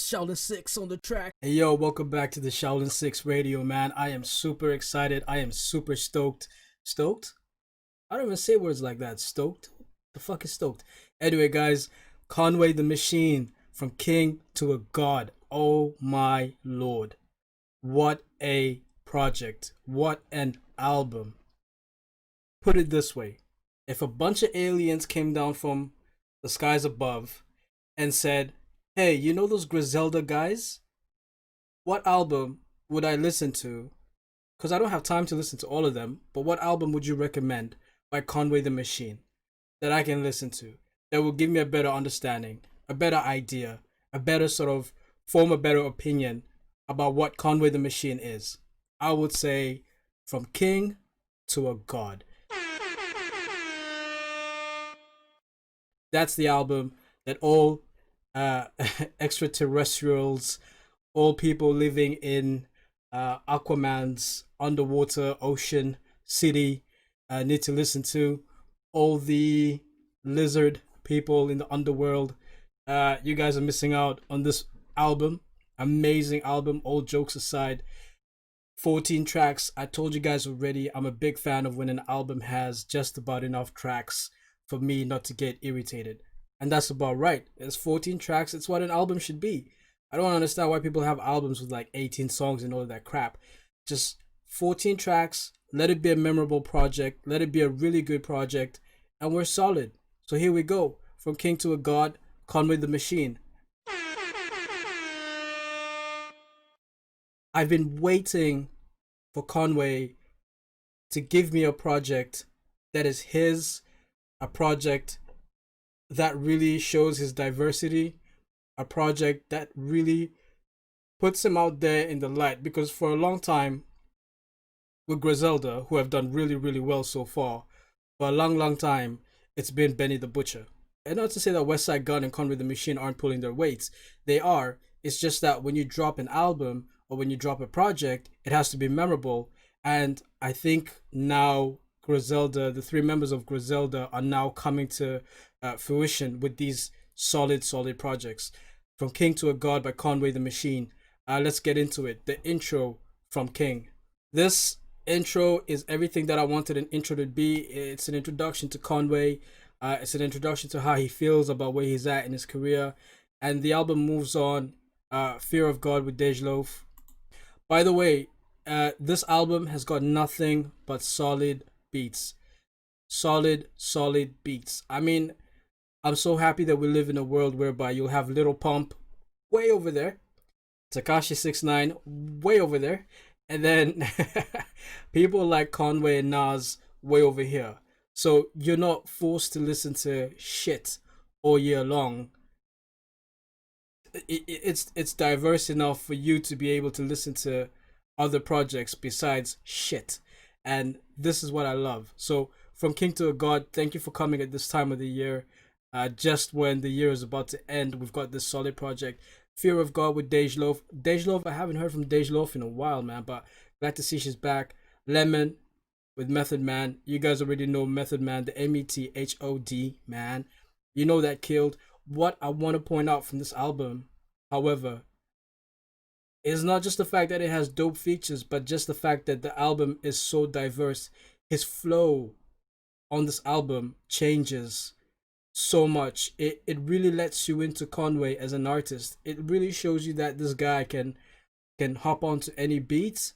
Shaolin 6 on the track. Hey yo, welcome back to the Shaolin 6 radio, man. I am super excited. I am super stoked. Stoked? I don't even say words like that. Stoked? The fuck is stoked? Anyway, guys, Conway the Machine, from king to a god. Oh my lord. What a project. What an album. Put it this way. If a bunch of aliens came down from the skies above and said, hey, you know those Griselda guys? What album would I listen to? Because I don't have time to listen to all of them, but what album would you recommend by Conway the Machine that I can listen to that will give me a better understanding, a better idea, a better sort of form a better opinion about what Conway the Machine is? I would say From King to a God. That's the album that all extraterrestrials, all people living in Aquaman's underwater ocean city need to listen to. All the lizard people in the underworld, you guys are missing out on this album. Amazing album, all jokes aside. 14 tracks. I told you guys already, I'm a big fan of when an album has just about enough tracks for me not to get irritated. And that's about right. It's 14 tracks. It's what an album should be. I don't understand why people have albums with like 18 songs and all of that crap. Just 14 tracks. Let it be a memorable project. Let it be a really good project. And we're solid. So here we go. From King to a God, Conway the Machine. I've been waiting for Conway to give me a project that is his, a project that really shows his diversity, a project that really puts him out there in the light. Because for a long time, with Griselda, who have done really, really well so far, for a long, long time, it's been Benny the Butcher. And not to say that Westside Gunn and Conway the Machine aren't pulling their weights. They are. It's just that when you drop an album or when you drop a project, it has to be memorable. And I think now Griselda, the three members of Griselda, are now coming to fruition with these solid projects. From King to a God by Conway the Machine. Let's get into it. The intro from King. This intro is everything that I wanted an intro to be. It's an introduction to Conway. It's an introduction to how he feels about where he's at in his career. And the album moves on. Fear of God with Dej Loaf. By the way, this album has got nothing but solid beats. Solid beats. I mean, I'm so happy that we live in a world whereby you'll have Little Pump way over there, Tekashi 69 way over there, and then people like Conway and Nas way over here. So you're not forced to listen to shit all year long. It's diverse enough for you to be able to listen to other projects besides shit, and this is what I love. So From King to a God, thank you for coming at this time of the year. Just when the year is about to end, we've got this solid project. Fear of God with Dej Loaf. Dej Loaf, I haven't heard from Dej Loaf in a while, man, but glad to see she's back. Lemon with Method Man. You guys already know Method Man, the METHOD man. You know that killed. What I want to point out from this album, however, is not just the fact that it has dope features, but just the fact that the album is so diverse. His flow on this album changes so much. It really lets you into Conway as an artist. It really shows you that this guy can hop onto any beat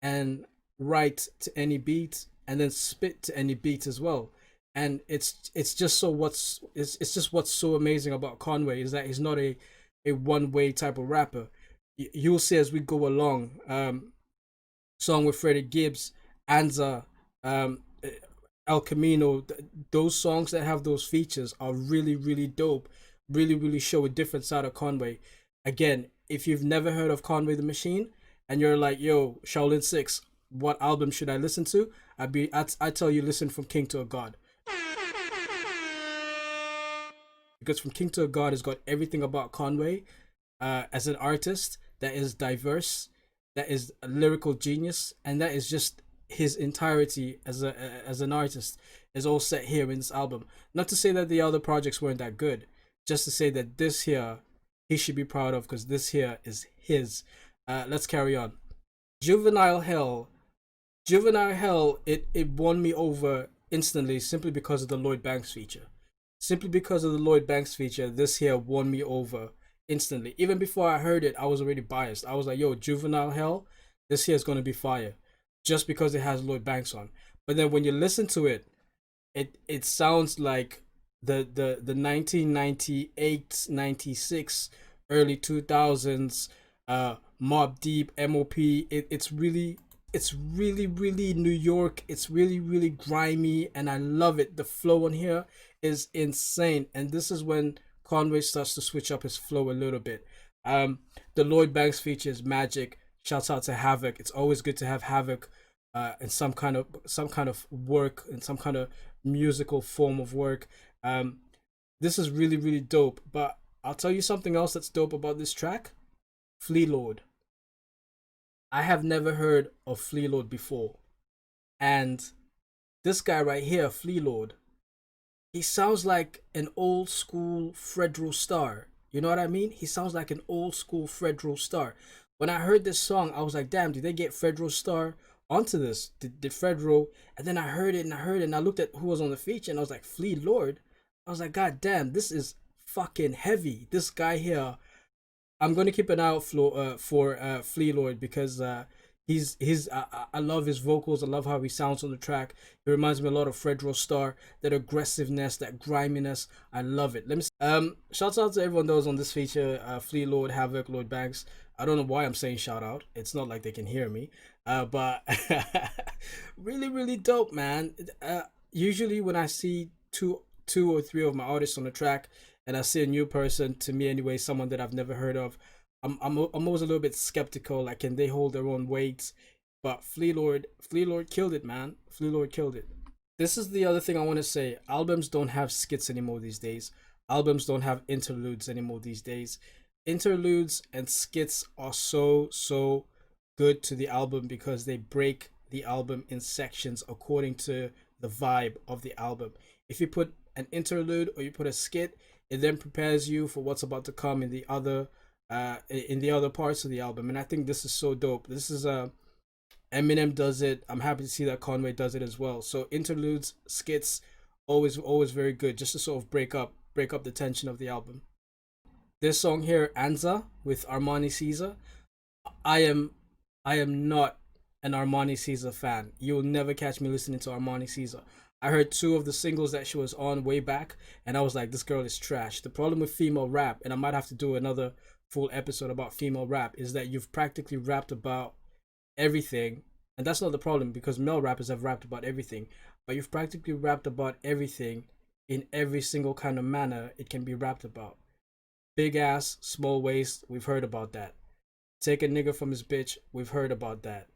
and write to any beat and then spit to any beat as well. And it's just what's so amazing about Conway is that he's not a one way type of rapper. You'll see as we go along. Song with Freddie Gibbs, Anza, El Camino, those songs that have those features are really dope. Really show a different side of Conway. Again, if you've never heard of Conway the Machine and you're like, yo, Shaolin 6, what album should I listen to? I tell you, listen From King to a God. Because From King to a God has got everything about Conway as an artist that is diverse, that is a lyrical genius, and that is just his entirety as an artist is all set here in this album. Not to say that the other projects weren't that good, just to say that this here he should be proud of because this here is his. Let's carry on. Juvenile Hell. Juvenile Hell, it won me over instantly simply because of the Lloyd Banks feature. Simply because of the Lloyd Banks feature, this here won me over instantly. Even before I heard it, I was already biased. I was like, yo, Juvenile Hell, this here is going to be fire. Just because it has Lloyd Banks on. But then when you listen to it, it sounds like the 1998, 96, early 2000s Mob Deep, MOP. It's really New York. It's really grimy, and I love it. The flow on here is insane, and this is when Conway starts to switch up his flow a little bit. Um, the Lloyd Banks feature is magic. Shouts out to Havoc. It's always good to have Havoc in some kind of work, in some kind of musical form of work. This is really dope. But I'll tell you something else that's dope about this track. Flea Lord. I have never heard of Flea Lord before, and this guy right here, Flea Lord, he sounds like an old school Fredro Starr. You know what I mean? He sounds like an old school Fredro Starr. When I heard this song, I was like, damn, did they get Fredro Starr onto this? Did Fredro? And then I heard it and I heard it and I looked at who was on the feature and I was like, Flea Lord. I was like, God damn, this is fucking heavy. This guy here, I'm gonna keep an eye out for Flea Lord because he's I love his vocals. I love how he sounds on the track. It reminds me a lot of Fredro Starr. That aggressiveness, that griminess. I love it. Let me shouts out to everyone that was on this feature. Flea Lord, Havoc, Lloyd Banks. I don't know why I'm saying shout out. It's not like they can hear me. But really dope, man. Usually when I see two or three of my artists on the track and I see a new person, to me anyway, someone that I've never heard of, I'm always a little bit skeptical. Like, can they hold their own weight? But Flea Lord killed it, man. Flea Lord killed it. This is the other thing I want to say. Albums don't have skits anymore these days. Albums don't have interludes anymore these days. Interludes and skits are so good to the album because they break the album in sections according to the vibe of the album. If you put an interlude or you put a skit, it then prepares you for what's about to come in the other parts of the album. And I think this is so dope. This is Eminem does it. I'm happy to see that Conway does it as well. So interludes, skits, always very good, just to sort of break up the tension of the album. This song here, Anza with Armani Caesar. I am I am not an Armani Caesar fan. You'll never catch me listening to Armani Caesar. I heard two of the singles that she was on way back, and I was like, this girl is trash. The problem with female rap, and I might have to do another full episode about female rap, is that you've practically rapped about everything. And that's not the problem because male rappers have rapped about everything, but you've practically rapped about everything in every single kind of manner it can be rapped about. Big ass, small waist, we've heard about that. Take a nigga from his bitch, we've heard about that.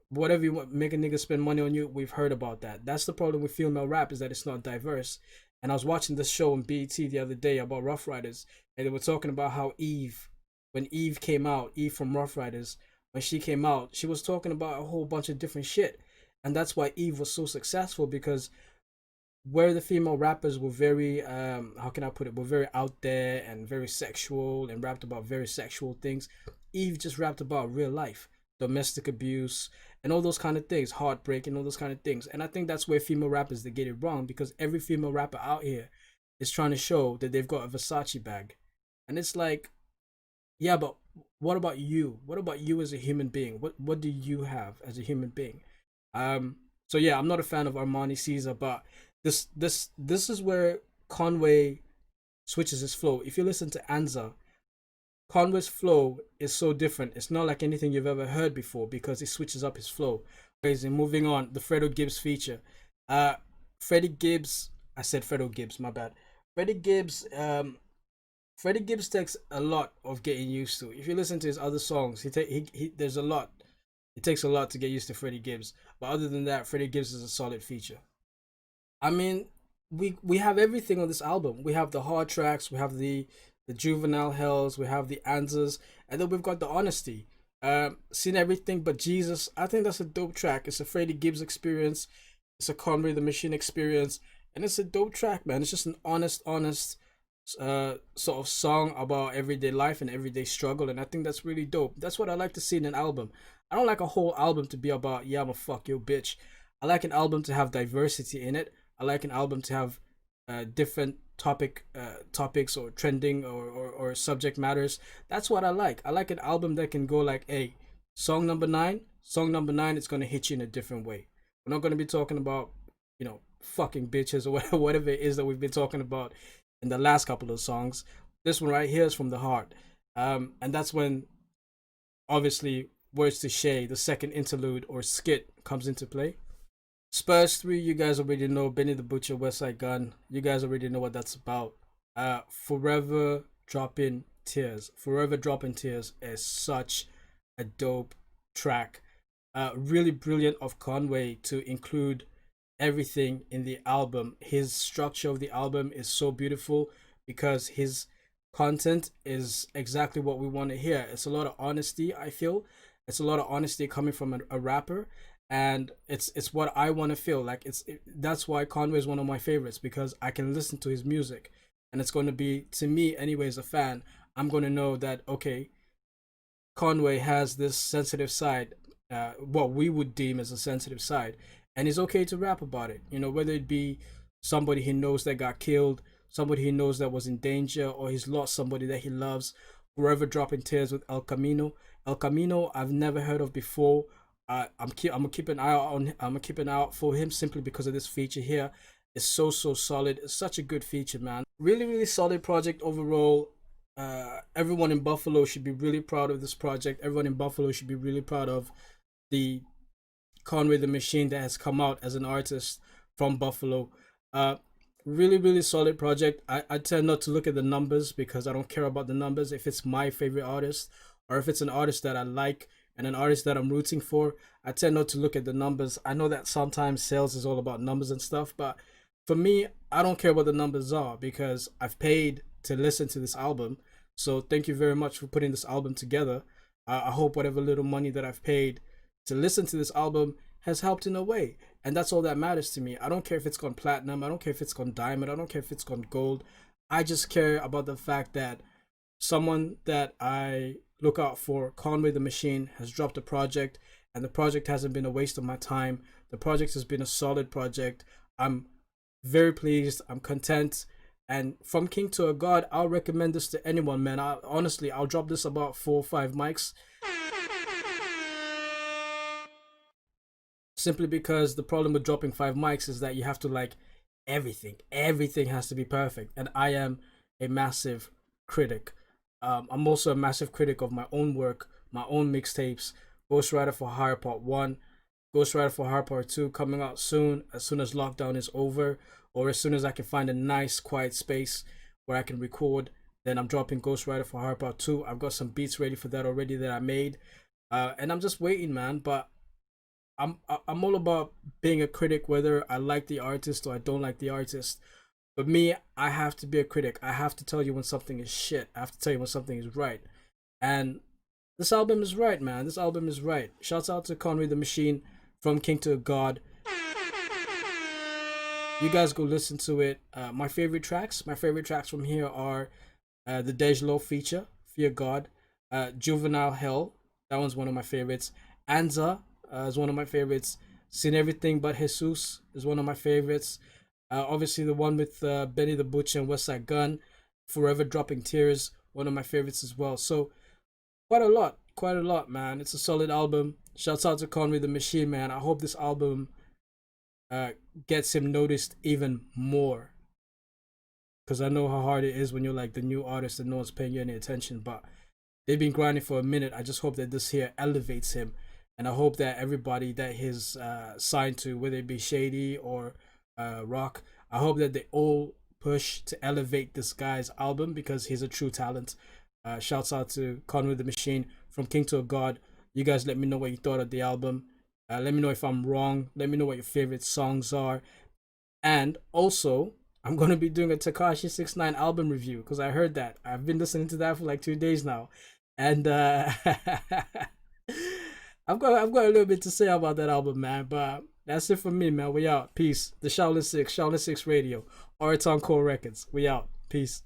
Whatever you want, make a nigga spend money on you, we've heard about that. That's the problem with female rap, is that it's not diverse. And I was watching this show on BET the other day about Rough Riders, and they were talking about how Eve, when Eve came out, Eve from Rough Riders, when she came out, she was talking about a whole bunch of different shit. And that's why Eve was so successful, because where the female rappers were very how can I put it, were very out there and very sexual and rapped about very sexual things, Eve just rapped about real life, domestic abuse and all those kind of things, heartbreak and all those kind of things. And I think that's where female rappers, they get it wrong, because every female rapper out here is trying to show that they've got a Versace bag. And it's like, yeah, but what about you? What about you as a human being? What do you have as a human being? So yeah, I'm not a fan of Armani Caesar, but this is where Conway switches his flow. If you listen to Anza, Conway's flow is so different. It's not like anything you've ever heard before, because he switches up his flow. Crazy. Moving on, the Fredo Gibbs feature. Freddie Gibbs. I said Fredo Gibbs. My bad. Freddie Gibbs. Freddie Gibbs takes a lot of getting used to. If you listen to his other songs, he there's a lot. It takes a lot to get used to Freddie Gibbs. But other than that, Freddie Gibbs is a solid feature. I mean, we have everything on this album. We have the hard tracks, we have the juvenile hells, we have the answers, and then we've got the honesty. Seen Everything But Jesus. I think that's a dope track. It's a Freddie Gibbs experience. It's a Conway the Machine experience, and it's a dope track, man. It's just an honest sort of song about everyday life and everyday struggle, and I think that's really dope. That's what I like to see in an album. I don't like a whole album to be about yeah, I'm a fuck you bitch. I like an album to have diversity in it. I like an album to have different topics or trending or subject matters. That's what I like. I like an album that can go like, hey, song number nine, it's gonna hit you in a different way. We're not gonna be talking about, fucking bitches or whatever it is that we've been talking about in the last couple of songs. This one right here is from the heart. And that's when obviously Words to Shay, the second interlude or skit, comes into play. Spurs 3, you guys already know. Benny the Butcher, West Side Gun. You guys already know what that's about. Forever Dropping Tears. Forever Dropping Tears is such a dope track. Really brilliant of Conway to include everything in the album. His structure of the album is so beautiful because his content is exactly what we want to hear. It's a lot of honesty, I feel. It's a lot of honesty coming from a rapper, and it's what I want to feel. Like that's why Conway is one of my favorites, because I can listen to his music and it's going to be, to me anyways, a fan, I'm going to know that okay, Conway has this sensitive side, what we would deem as a sensitive side, and it's okay to rap about it. Whether it be somebody he knows that got killed, somebody he knows that was in danger, or he's lost somebody that he loves. Forever Dropping Tears with El Camino. El Camino, I've never heard of before. I'm gonna keep an eye out on. I'm gonna keep an eye out for him simply because of this feature here. It's so solid. It's such a good feature, man. Really solid project overall. Everyone in Buffalo should be really proud of this project. Everyone in Buffalo should be really proud of the Conway the Machine that has come out as an artist from Buffalo. Really solid project. I tend not to look at the numbers because I don't care about the numbers. If it's my favorite artist or if it's an artist that I like and an artist that I'm rooting for, I tend not to look at the numbers. I know that sometimes sales is all about numbers and stuff, but for me, I don't care what the numbers are because I've paid to listen to this album. So thank you very much for putting this album together. I hope whatever little money that I've paid to listen to this album has helped in a way. And that's all that matters to me. I don't care if it's gone platinum. I don't care if it's gone diamond. I don't care if it's gone gold. I just care about the fact that someone that I look out for, Conway the Machine, has dropped a project, and the project hasn't been a waste of my time. The project has been a solid project. I'm very pleased. I'm content. And from king to a god, I'll recommend this to anyone, man. Honestly, I'll drop this about 4 or 5 mics. Simply because the problem with dropping 5 mics is that you have to like everything has to be perfect, and I am a massive critic. I'm also a massive critic of my own work, my own mixtapes. Ghost Rider for Hire Part 1, Ghost Rider for Hire Part 2 coming out soon as lockdown is over, or as soon as I can find a nice quiet space where I can record. Then I'm dropping Ghost Rider for Hire Part 2. I've got some beats ready for that already that I made, and I'm just waiting, man. But I'm all about being a critic, whether I like the artist or I don't like the artist. But me, I have to be a critic. I have to tell you when something is shit. I have to tell you when something is right. And this album is right, man. This album is right. Shouts out to Conway the Machine, From King to God. You guys go listen to it. My favorite tracks from here are the Dejlo feature, Fear God, Juvenile Hell. That one's one of my favorites. Anza is one of my favorites. Seen Everything But Jesus is one of my favorites. Obviously, the one with Benny the Butcher and West Side Gun, Forever Dropping Tears, one of my favorites as well. So, quite a lot, man. It's a solid album. Shouts out to Conway the Machine, man. I hope this album gets him noticed even more. Because I know how hard it is when you're like the new artist and no one's paying you any attention. But they've been grinding for a minute. I just hope that this here elevates him. And I hope that everybody that he's signed to, whether it be Shady or Rock, I hope that they all push to elevate this guy's album because he's a true talent. Shouts out to Conway the Machine, From King to a God. You guys let me know what you thought of the album. Let me know if I'm wrong. Let me know what your favorite songs are. And also, I'm going to be doing a Tekashi 69 album review because I heard that. I've been listening to that for like 2 days now. And I've got a little bit to say about that album, man. But that's it for me, man. We out. Peace. The Shaolin 6 Radio. Oraton Core Records. We out. Peace.